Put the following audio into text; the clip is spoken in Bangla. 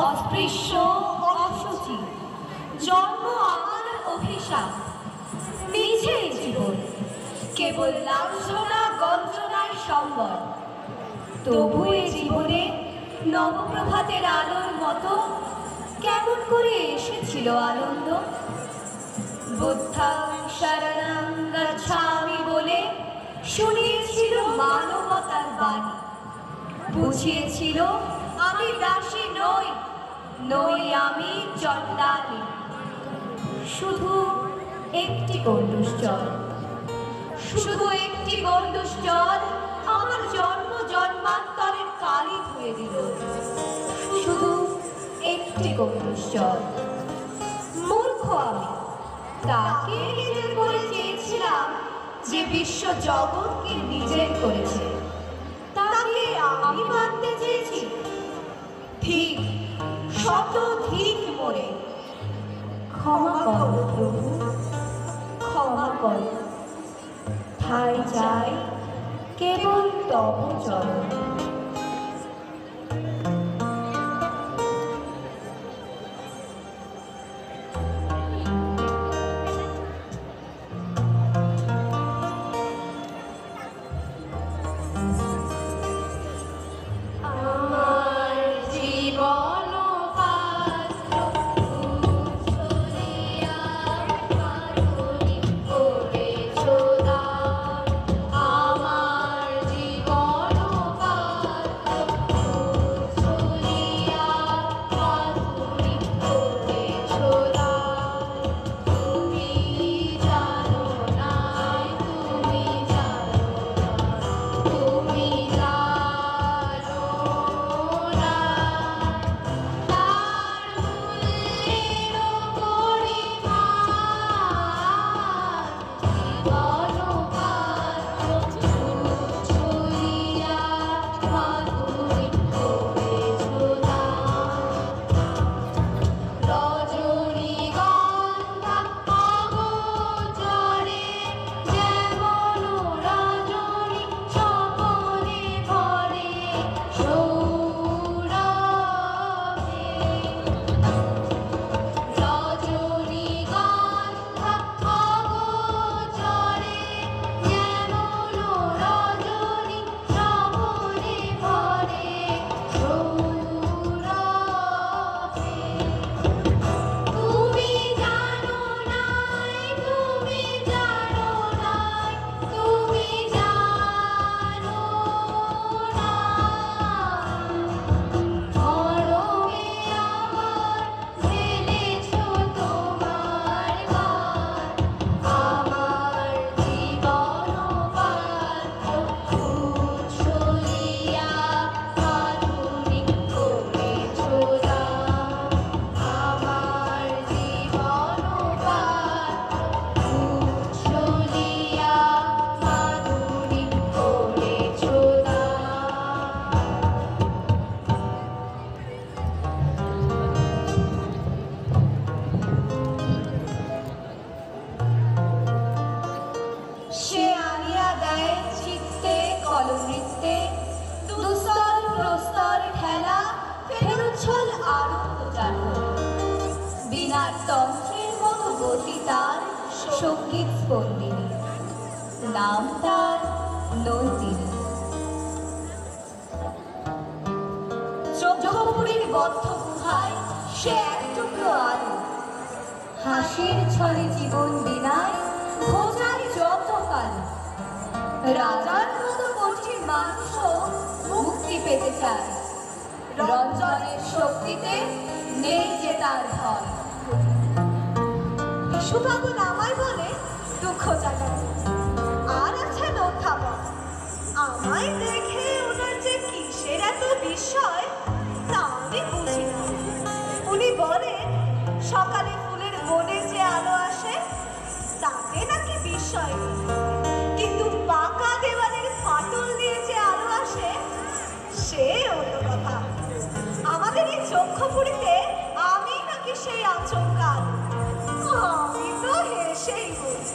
অস্পৃশ্য অসুচি, জন্ম আমার অভিশাপ, মিছে জীবন, কেবল লাঞ্ছনা গঞ্জনার সম্বর। তবু এ জীবনে নবপ্রভাতের আলোর মতো কেমন করে এসেছিল আনন্দ। বুদ্ধাং শরণং গচ্ছামি বলে শুনিয়েছিল মানবতার বাণী, বুঝিয়েছিল আমি দাসী নই, নই আমি চণ্ডালী। শুধু একটি গণ্ডূষ জল, শুধু একটি গণ্ডূষ জল আমার জন্ম জন্মান্তরের কালি ধুয়ে দিল। শুধু একটি গণ্ডূষ জল। মূর্খ আমি, তাকে নিজের করে চেয়েছিলাম যে বিশ্ব জগৎকে নিজের করেছে, তাকে আমি মানতে চেয়েছি। ঠিক, শত ঠিক মোরে। ক্ষমা কর প্রভু, ক্ষমা কর। ঠাই চাই কেবল তব চরণ। তন্ত্রের মতো গতি তার, সঙ্গীত স্পন্দিনী, নাম তার নন্দিনী। চক্রপুরীর বদ্ধ গুহায় সে এক টুকরো আলো, হাসির ছলে জীবন বিনায় খোঁজায় যত কাল। রাজার মতো কঠিন মানুষও মুক্তি পেতে চায়, রঞ্জনের শক্তিতে নেই যে তার ভয়। বিশুপাগল আমায় বলে দুঃখ জানায়, আর আছেন অধ্যাপক। আমায় দেখে ওনার যে কিসের এত বিস্ময় তা আমি বুঝি না। উনি বলেন সকালে ফুলের বনে যে আলো আসে তাতে নাকি বিস্ময়, কিন্তু পাকা দেওয়ালের ফাটল দিয়ে যে আলো আসে সে অন্য কথা। আমাদের এই চক্ষুপুরীতে আমি নাকি সেই আচমকা। আমি তো হেসেই বলি,